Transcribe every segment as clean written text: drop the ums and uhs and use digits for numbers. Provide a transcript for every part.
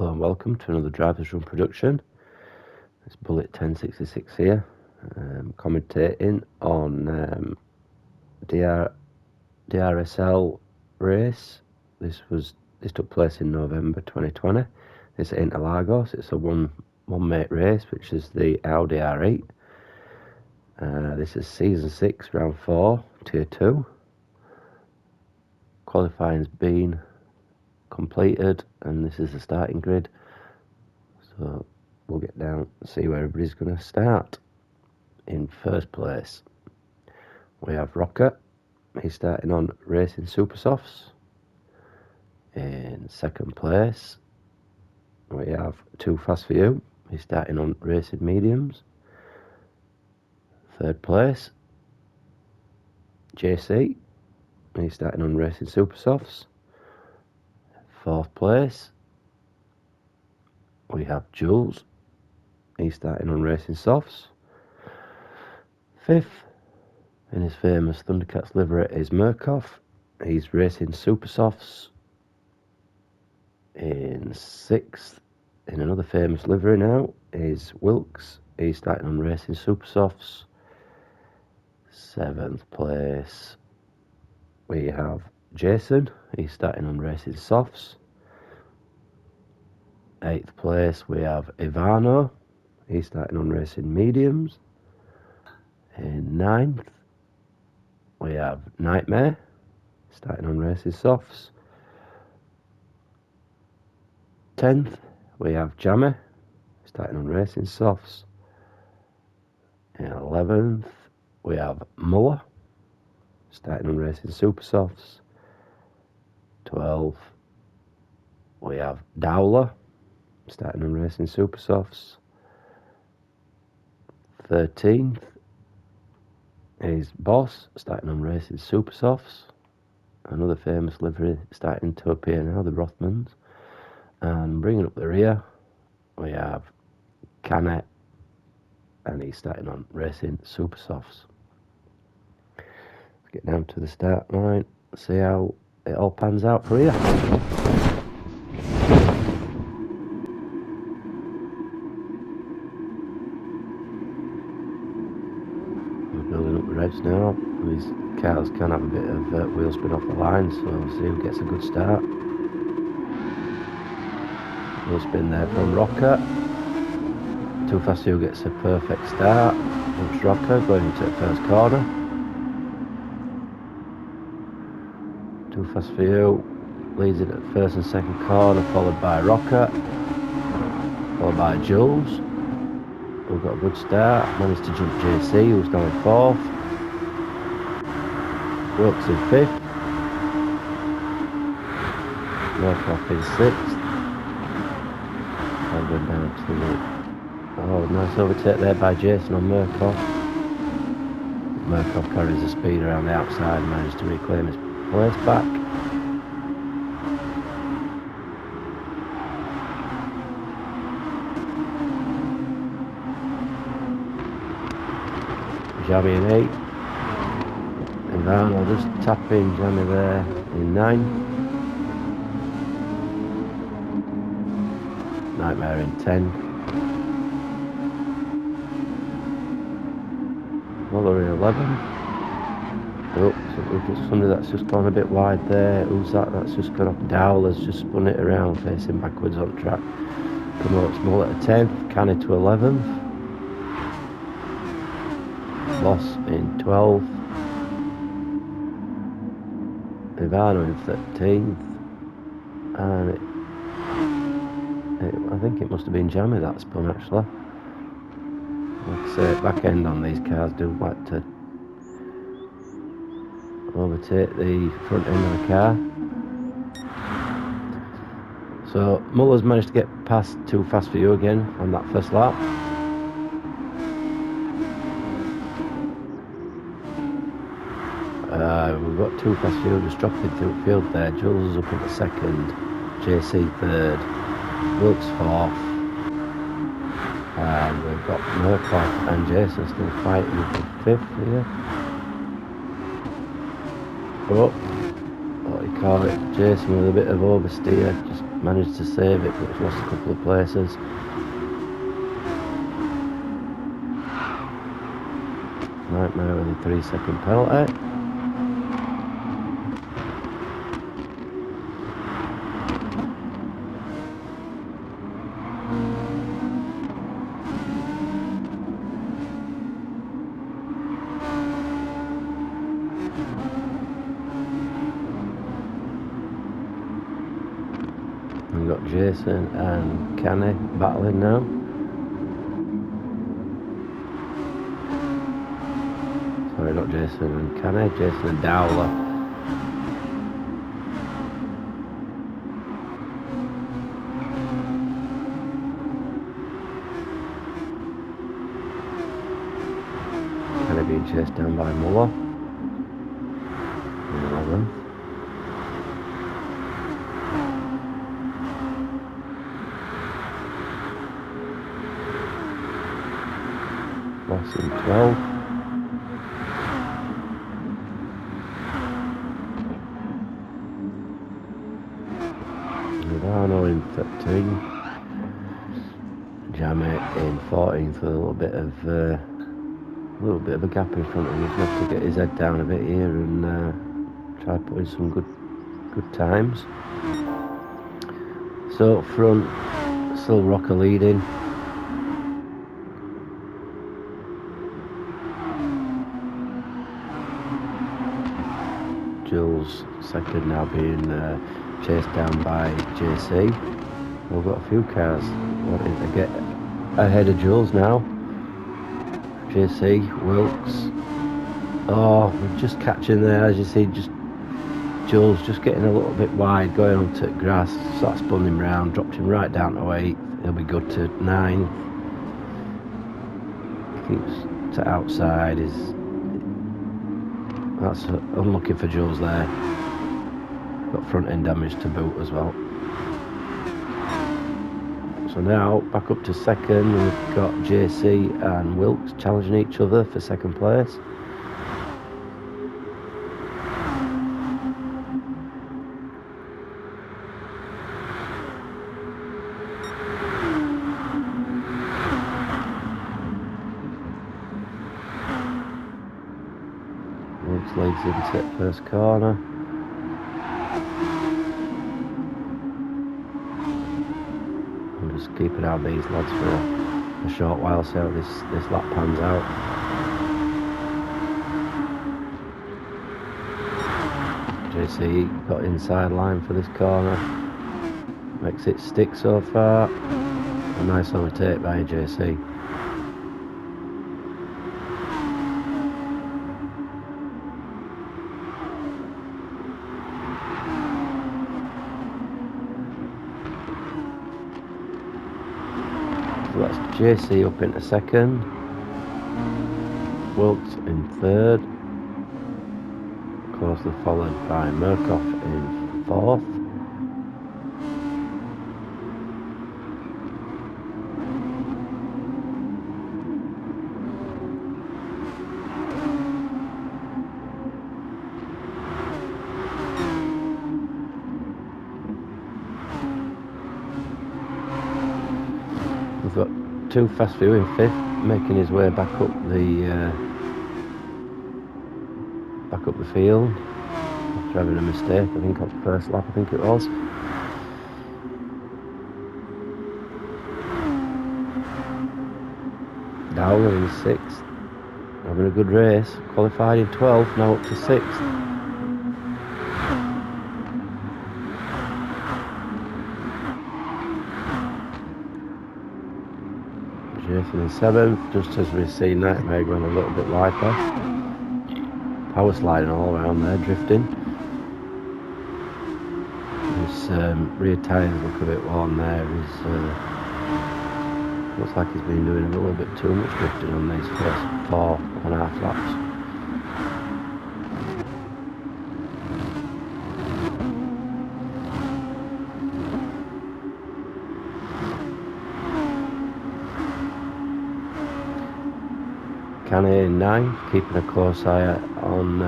Hello and welcome to another Drivers Run production. It's Bullet 1066 here, commentating on Drsl race. This took place in November 2020. It's at Interlagos. It's a one mate race, which is the Audi R8. This is season 6, round 4, tier 2. Qualifying's been completed, and this is the starting grid. So we'll get down and see where everybody's going to start. In first place, we have Rocket. He's starting on Racing Super Softs. In second place, we have Too Fast For You. He's starting on Racing Mediums. Third place, JC. He's starting on Racing Super Softs. Fourth place, we have Jules. He's starting on Racing Softs. Fifth, in his famous Thundercats livery, is Murkoff. He's racing Super Softs. In sixth, in another famous livery now, is Wilkes. He's starting on Racing Super Softs. Seventh place, we have Jason. He's starting on Racing Softs. Eighth place, we have Ivano. He's starting on Racing Mediums. In ninth, we have Nightmare, starting on Racing Softs. 10th, we have Jammer, starting on Racing Softs. In 11th, we have Muller, starting on Racing Super Softs. 12th, we have Dowler, starting on Racing Super Softs. 13th is Boss, starting on Racing Super Softs. Another famous livery starting to appear now, the Rothmans. And bringing up the rear, we have Canet, and he's starting on Racing Super Softs. Let's get down to the start line, see how it all pans out for here. Building up the revs now. These cars can have a bit of wheel spin off the line, so we'll see who gets a good start. Wheel spin there from Rocker. Too Fast For You gets a perfect start. Looks Rocker going into the first corner. Too Fast For You leads it at first and second corner, followed by Rocker, followed by Jules. We've got a good start. Managed to jump JC, who's going fourth. Wilkes in fifth. Murkoff in sixth. I'll go down to the... Oh, nice overtake there by Jason on Murkoff. Murkoff carries the speed around the outside and manages to reclaim his place back. Jammy in 8. And Varno just tapping Jammy there in 9. Nightmare in 10. Muller in 11. Oh, so we've just somebody that's just gone a bit wide there. Who's that? That's just gone off. Dowler's just spun it around, facing backwards on track. Promotes Muller to 10th. Canny to 11th. Boss in 12th, Ivano in 13th, and I think it must have been Jammy that spun actually. Like I say, back end on these cars do like to overtake the front end of the car. So Muller's managed to get past Too Fast For You again on that first lap. We've got Too Fast For You just dropping through the field there. Jules is up into second, JC third, Wilkes fourth, and we've got Murkoff and Jason still fighting for fifth here. Oh, what do you call it? Jason with a bit of oversteer, just managed to save it, but he's lost a couple of places. Nightmare with a 3-second penalty. We've got Jason and Kenny battling now. Sorry, not Jason and Kenny, Jason and Dowler. Kenny being chased down by Muller. In 11th. Ross in 12th. Nirvana in 13th. Jamie in 14th with a little bit of a gap in front of him. He's going to have to get his head down a bit here and try putting some good times. So up front, still Rocker leading. Jules second, now being chased down by JC. We've got a few cars wanting to get ahead of Jules now. JC, Wilkes. Oh, we're just catching there, as you see, just Jules just getting a little bit wide, going onto grass, sort of spun him round, dropped him right down to 8th. He'll be good to 9th. Keeps to outside, that's unlucky for Jules there. Got front end damage to boot as well. So now back up to second, we've got JC and Wilkes challenging each other for second place. Wilkes leads into first corner. I'm just keeping out these lads for a short while, see how this lap pans out. JC got inside line for this corner. Makes it stick so far. A nice overtake by JC. So that's JC up into second. Wilkes in third. Closely followed by Murkoff in 4th. We've got Too Fast Few in 5th, making his way back up the field after having a mistake, I think, on the first lap, I think it was. Dowler in 6th, having a good race, qualified in 12th, now up to 6th. Jason in 7th, just as we've seen Nightmare going a little bit wider. Power sliding all around there, drifting. His rear tyres look a bit worn there. Looks like he's been doing a little bit too much drifting on these first 4.5 laps. Kenny in 9th, keeping a close eye on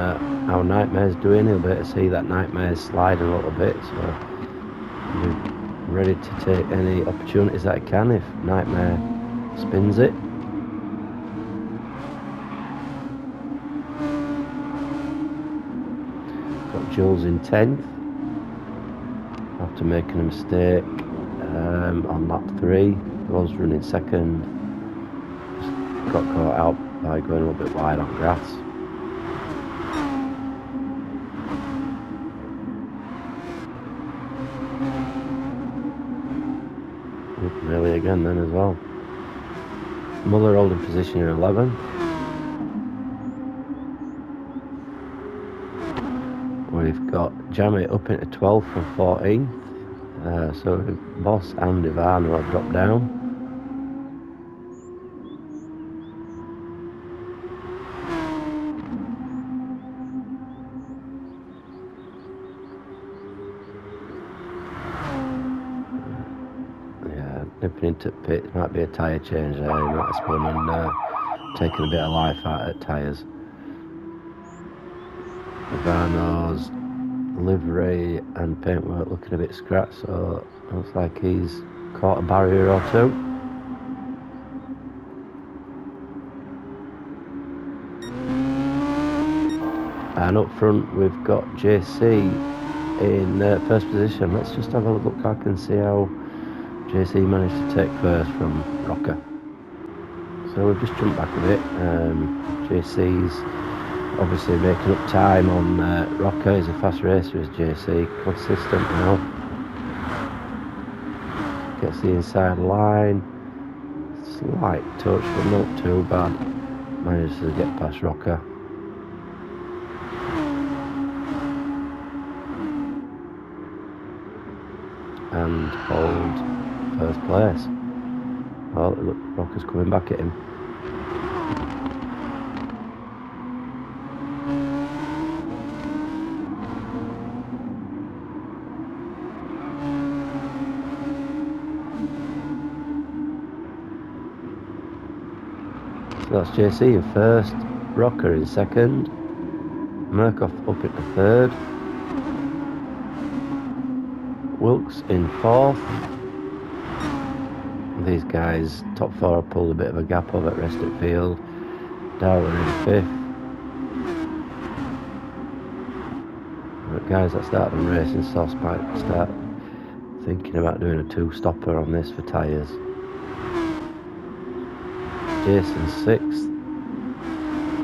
how Nightmare's doing. He'll be able to see that Nightmare's sliding a little bit, so he'll be ready to take any opportunities that he can if Nightmare spins it. Got Jules in 10th after making a mistake on lap 3. Was running second, just got caught out by going a little bit wide on grass. Really again then as well. Muller holding position in 11th. We've got Jamie up into 12th from 14th. So Boss and Ivano have dropped down. Yeah, nipping into pit. Might be a tyre change there. He might have spun and taken a bit of life out of tyres. Ivano's livery and paintwork looking a bit scratched, so looks like he's caught a barrier or two. And up front we've got JC in first position. Let's just have a look back and see how JC managed to take first from Rocker. So we've just jumped back a bit. JC's obviously making up time on Rocker. He's a fast racer as JC, consistent now. Gets the inside line. Slight touch, but not too bad. Manages to get past Rocker. And hold first place. Oh, look, Rocker's coming back at him. So that's JC in first, Rocker in second, Murkoff up into third, Wilkes in fourth. These guys, top four, have pulled a bit of a gap over at rest at field. Darwin in fifth. But guys that started on racing softs might start thinking about doing a two-stopper on this for tyres. Jason sixth,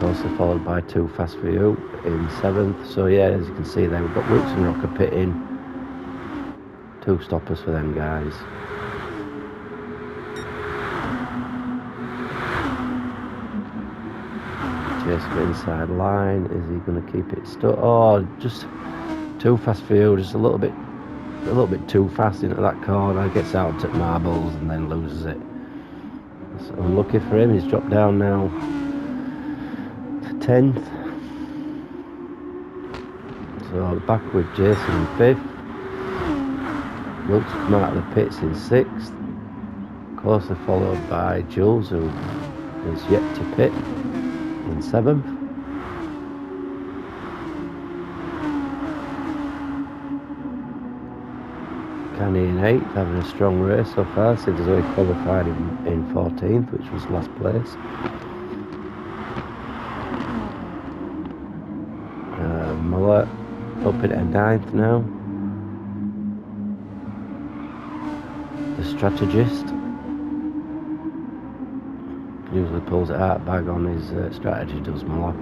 also followed by Too Fast For You in seventh. So yeah, as you can see there, we've got Wilkes and Rocker pitting. Two stoppers for them guys. Jason inside line. Is he going to keep it stuck? Oh, just Too Fast For You, just a little bit too fast into that corner. Gets out at marbles and then loses it. It's unlucky for him. He's dropped down now to 10th. So back with Jason in 5th. Wilkes come out of the pits in 6th. Closely followed by Jules, who is yet to pit, in 7th. Canny in 8th, having a strong race so far, since he's only qualified in 14th, which was last place. Muller up into 9th now. The strategist usually pulls it out bag on his strategy, does Muller.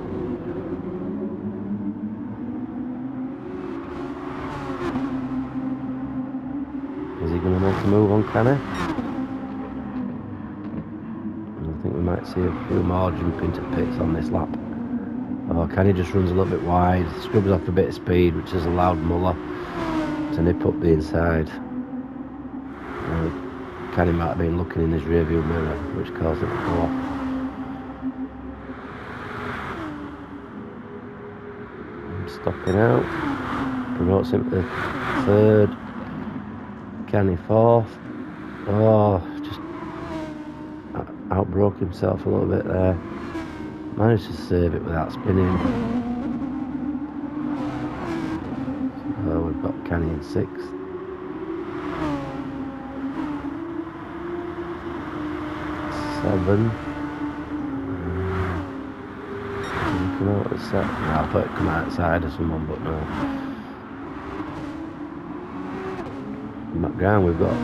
Is he going to make a move on Canny? I think we might see a few more jump into pits on this lap. Oh, Canny just runs a little bit wide, scrubs off a bit of speed, which has allowed Muller to nip up the inside. Canny might have been looking in his rearview mirror, which caused it to go off. Stopping out, promotes him to 3rd. Canny 4th. Oh, just outbroke himself a little bit there. Managed to save it without spinning. So we've got Canny in 6th. 7. Come out at set. No, I thought it'd come outside of someone, but no. In the background we've got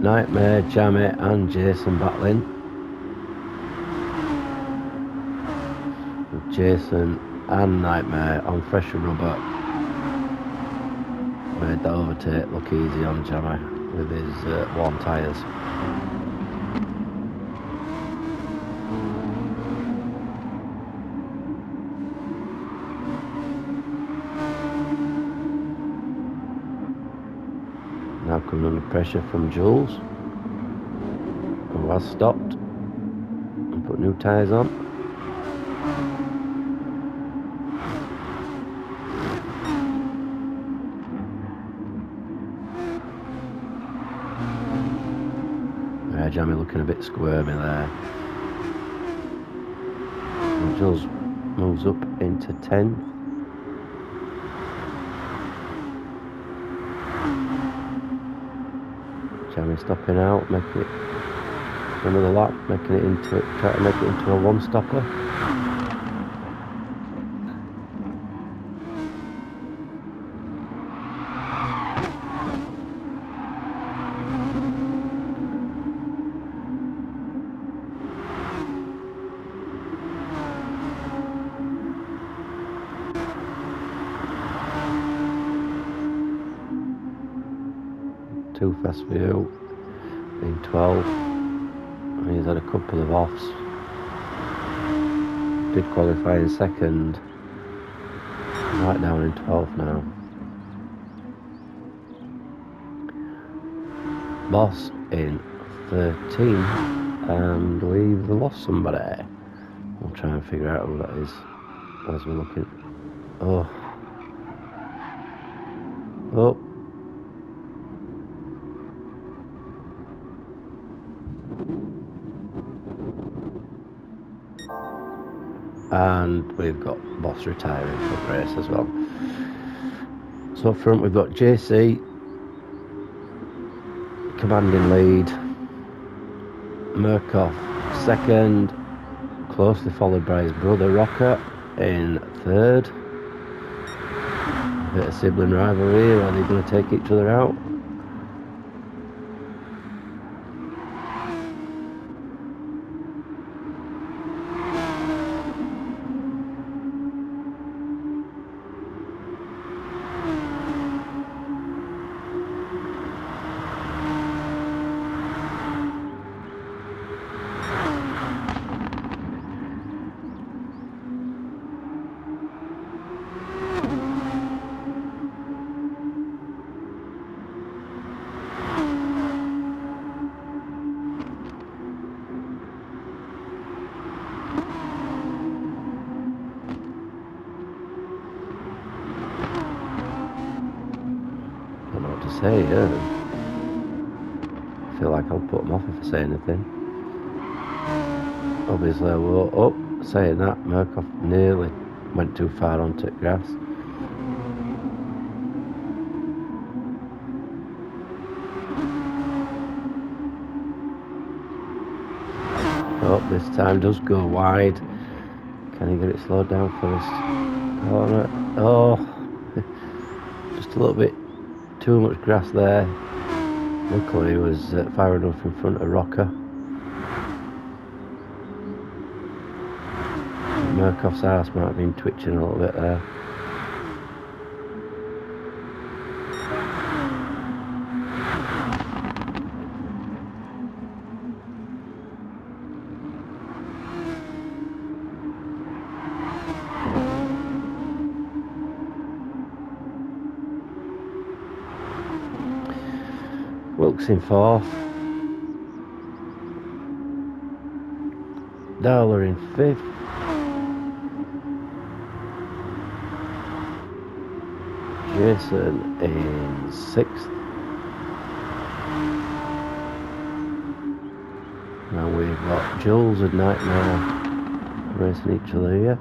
Nightmare, Jammy and Jason battling. With Jason and Nightmare on fresh rubber. Made that overtake look easy on Jammy with his warm tyres. Now coming under pressure from Jules, who has stopped and put new tyres on. Jammy looking a bit squirmy there. And Jules moves up into 10th. Jammy stopping out, making it for another lap, making it into it, trying to make it into a one-stopper. Too fast for you, in 12. And he's had a couple of offs. Did qualify in 2nd. Right down in 12th now. Boss in 13, and we've lost somebody. We'll try and figure out who that is as we're looking. Oh. And we've got Boss retiring for the race as well. So up front we've got JC commanding lead, Murkoff 2nd, closely followed by his brother Rocker in 3rd. A bit of sibling rivalry, are they going to take each other out? Say, yeah. I feel like I'll put them off if I say anything. Obviously I will. Oh, saying that, Murkoff nearly went too far onto grass. Oh, this time does go wide. Can he get it slowed down first? Corner. Oh, just a little bit too much grass there. Luckily he was far enough in front of Rocker. Murkoff's arse might have been twitching a little bit there. Wilkes in 4th. Drsl in 5th. Jason in 6th. Now we've got Jules and Nightmare racing each other here.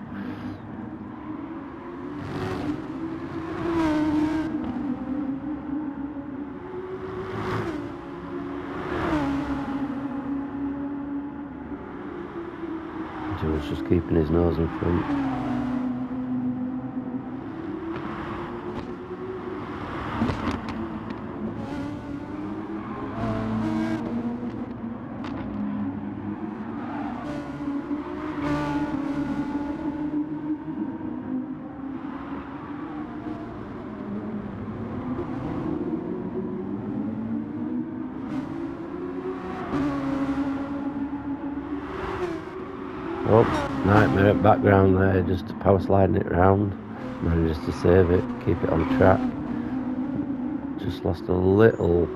Jules just keeping his nose in front. Oh, nightmare at background there, just power sliding it round. Manages to save it, keep it on track. Just lost a little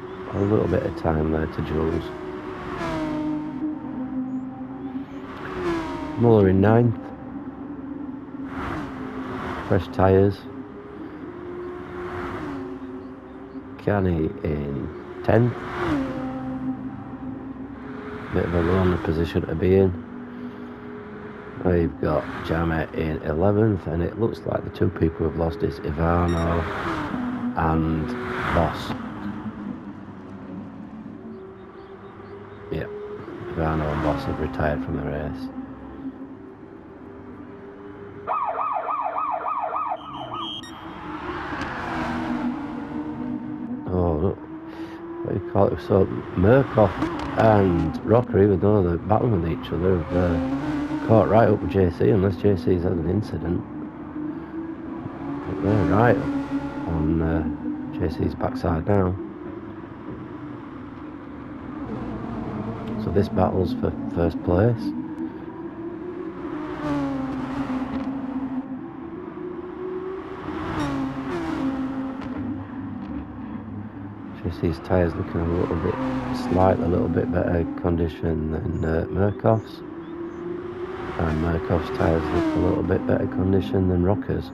bit of time there to Jules. Muller in 9th. Fresh tyres. Canny in 10th. Bit of a lonely position to be in. We've got Jammer in 11th, and it looks like the two people who've lost is Ivano and Boss. Yeah, Ivano and Boss have retired from the race. Oh, look. What do you call it? So Murkoff and Rocker, even though they're battling with each other, have caught right up with JC, unless JC's had an incident. But they're right up on JC's backside now. So this battle's for first place. JC's tyres looking a little bit better condition than Murkoff's. And Murkoff's tyres look a little bit better condition than Rocker's.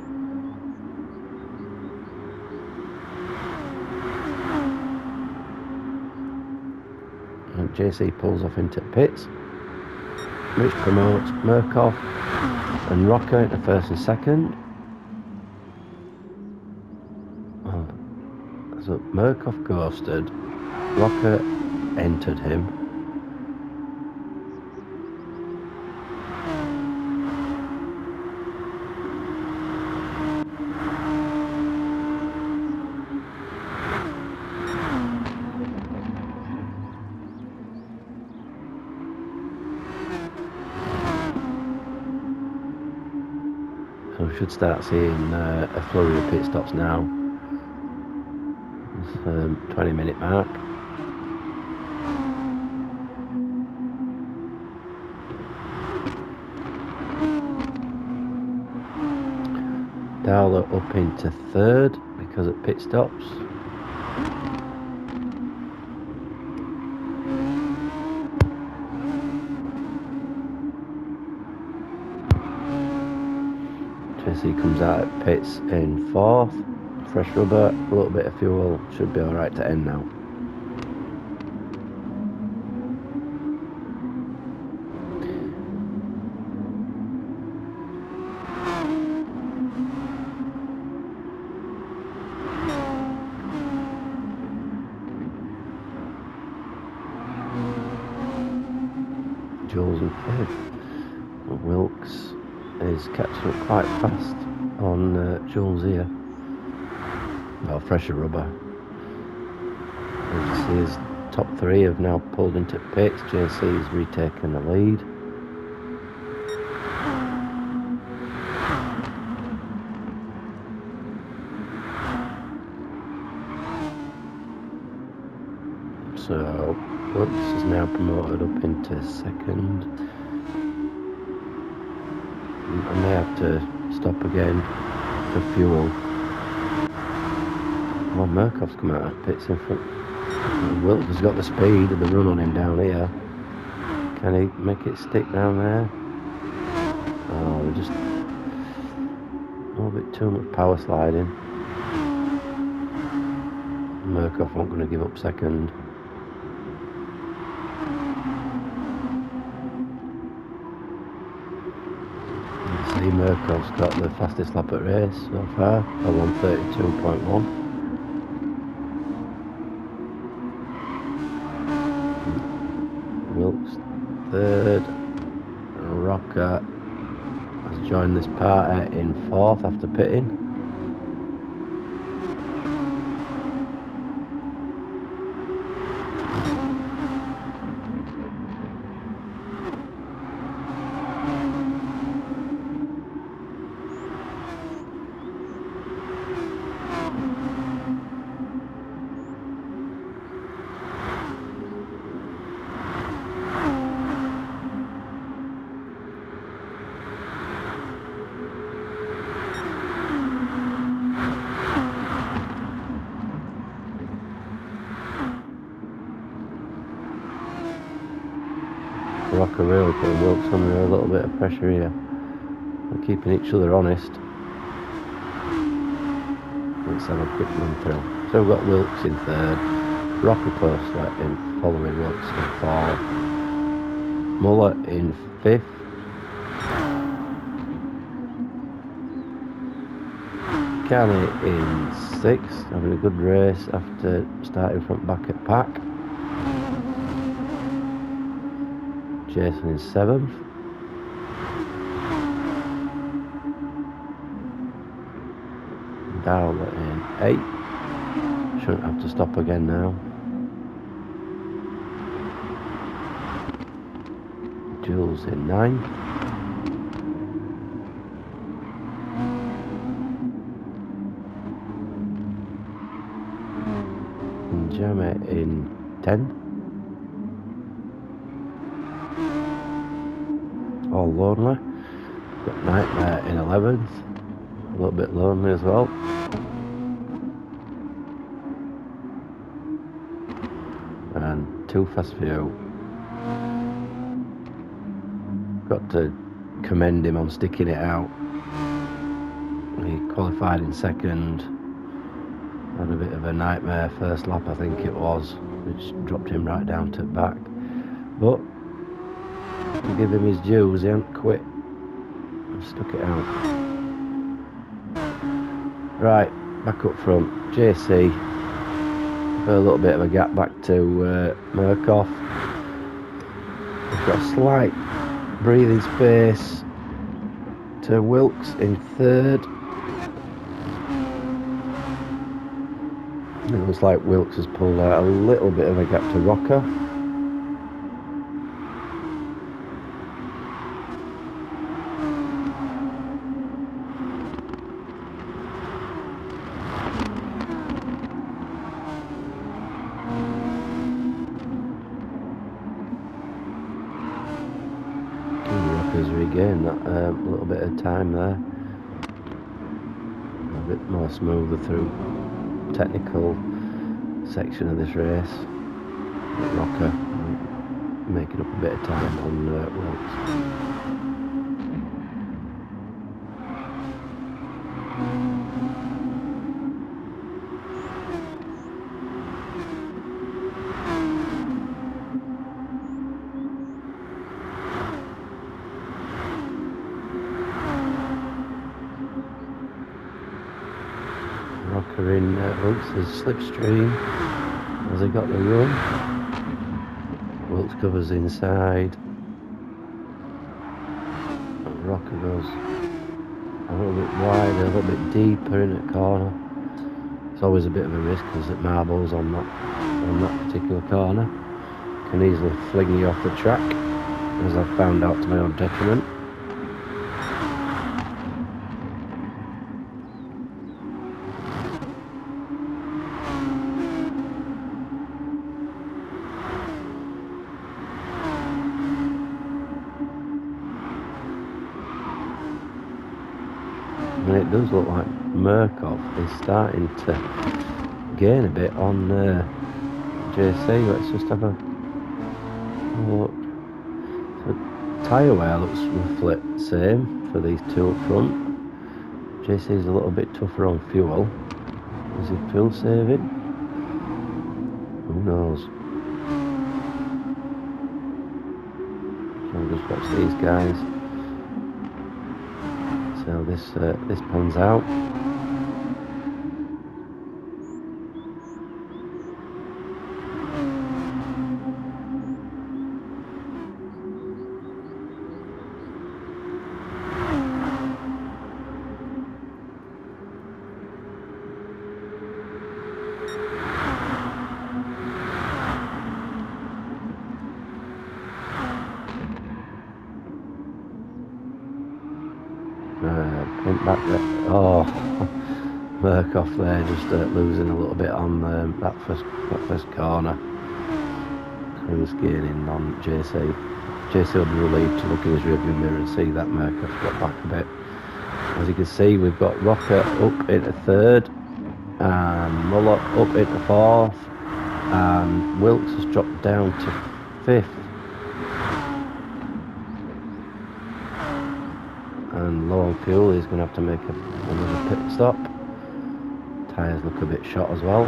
And JC pulls off into pits, which promotes Murkoff and Rocker into first and second. So Murkoff ghosted, Rocker entered him. So we should start seeing a flurry of pit stops now. 20-minute mark. Dowler up into 3rd because of pit stops. JC comes out at pits in 4th. Fresh rubber, a little bit of fuel, should be alright to end now. Jules in 5th. Wilkes is catching up quite fast on Jules here. Well, fresher rubber. As you see, his top 3 have now pulled into pits. JC's retaken the lead. So Wilkes is now promoted up into 2nd. I may have to stop again for fuel. Well, Murkoff's come out of pits in front. Wilkes has got the speed of the run on him down here. Can he make it stick down there? Oh, they're just a little bit too much power sliding. Murkoff won't going to give up 2nd. You see Murkoff's got the fastest lap at race so far, a 1:32.1. Wilkes 3rd, Rocker has joined this party in 4th after pitting. Rocker really putting Wilkes under a little bit of pressure here. They're keeping each other honest. Let's have a quick run through. So we've got Wilkes in 3rd, Rocker close in following Wilkes in 4th, Muller in 5th, Canny in 6th, having a good race after starting front back at pack. Jason in 7th. Drsl in 8th. Shouldn't have to stop again now. Jules in 9th. And Jamie in 10th. All lonely. Got Nightmare in 11th. A little bit lonely as well. And Too Fast for You. Got to commend him on sticking it out. He qualified in 2nd. Had a bit of a nightmare first lap, I think it was, which dropped him right down to back. But to give him his dues, he hadn't quit. He stuck it out. Right, back up front, JC. A little bit of a gap back to Murkoff. We've got a slight breathing space to Wilkes in 3rd. It looks like Wilkes has pulled out a little bit of a gap to Rocker. Rocker's regained that little bit of time there. A bit more smoother through technical section of this race. Rocker making up a bit of time on Wilkes. Rocker in Wilkes' slipstream as they got the run. Wilkes covers inside. And Rocker goes a little bit wider, a little bit deeper in the corner. It's always a bit of a risk because it marbles on that particular corner. Can easily fling you off the track, as I've found out to my own detriment. And it does look like Murkoff is starting to gain a bit on JC. Let's just have a look. So tyre wear looks roughly the same for these two up front. JC is a little bit tougher on fuel. Is he fuel saving? Who knows? So I'll just watch these guys. So this pans out. Print back there. Oh, Murkoff there just losing a little bit on that first corner. Who's gaining on JC. JC will be relieved to look in his rearview mirror and see that Murkoff's got back a bit. As you can see, we've got Rocker up into third, and Muller up into fourth, and Wilkes has dropped down to fifth. And low on fuel, he's going to have to make another pit stop. Tyres look a bit shot as well.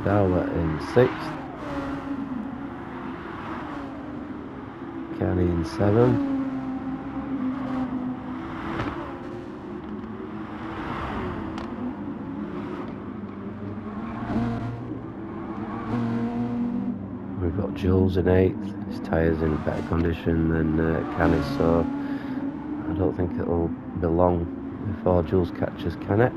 Dowler in sixth. Kenny in seventh. We've got Jules in eighth. His tyres in better condition than Kenny's, so I don't think it'll be long before Jules catches Kenny.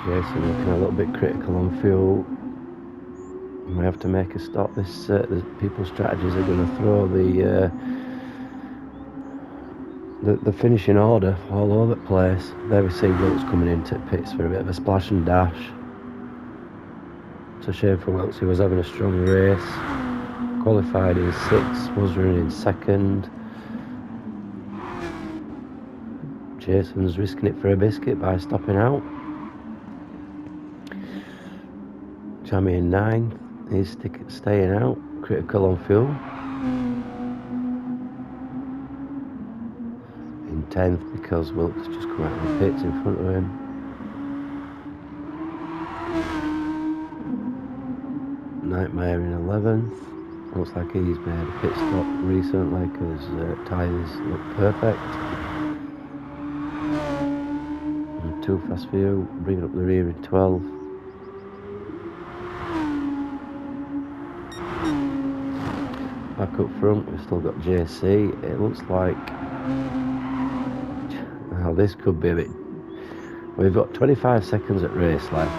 Jason looking a little bit critical on fuel. We have to make a stop. This the people's strategies are going to throw the finishing order all over the place. There we see Wilkes coming into pits for a bit of a splash and dash. It's a shame for Wilkes, he was having a strong race. Qualified in sixth, was running in second. Jason's risking it for a biscuit by stopping out. Jamie in ninth, he's staying out, critical on fuel. In 10th because Wilkes just come out of the pits in front of him. Nightmare in 11th. Looks like he's made a pit stop recently because tyres look perfect. And too fast for you, bringing up the rear in 12th. Back up front, we've still got JC. It looks like this could be a bit. We've got 25 seconds at race left.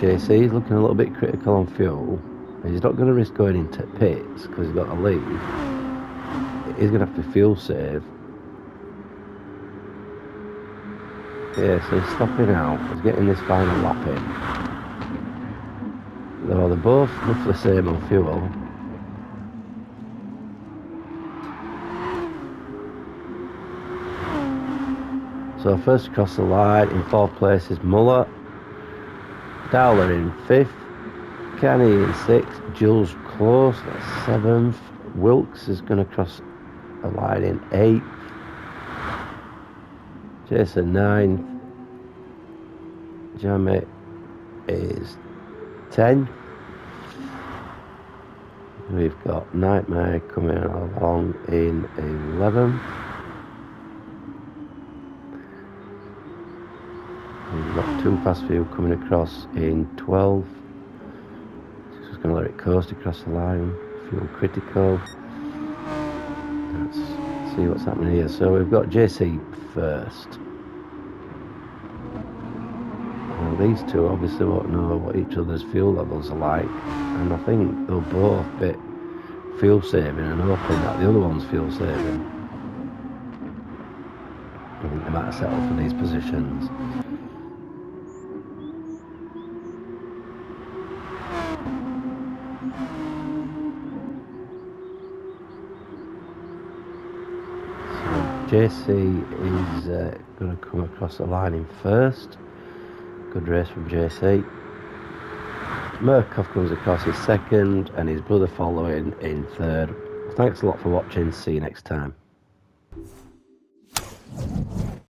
JC is looking a little bit critical on fuel. He's not going to risk going into pits because he's got a lead. He's going to have to fuel save. Yeah, so he's stopping out. He's getting this final lap in. Though they're both roughly the same on fuel. So first across the line in fourth place is Muller. Dowler in fifth. Kenny in sixth. Jules close, that's seventh. Wilkes is going to cross the line in eighth. Jason ninth. Jamie is 10th. We've got Nightmare coming along in 11th. We've got Too Fast for You coming across in 12th. Just going to let it coast across the line. Fuel critical. Let's see what's happening here. So we've got JC first. Now these two obviously won't know what each other's fuel levels are like, and I think they'll both be fuel saving and hoping that the other one's fuel saving. I think they might have settled for these positions. JC is going to come across the line in first. Good race from JC. Murkoff comes across in second, and his brother following in third. Thanks a lot for watching. See you next time.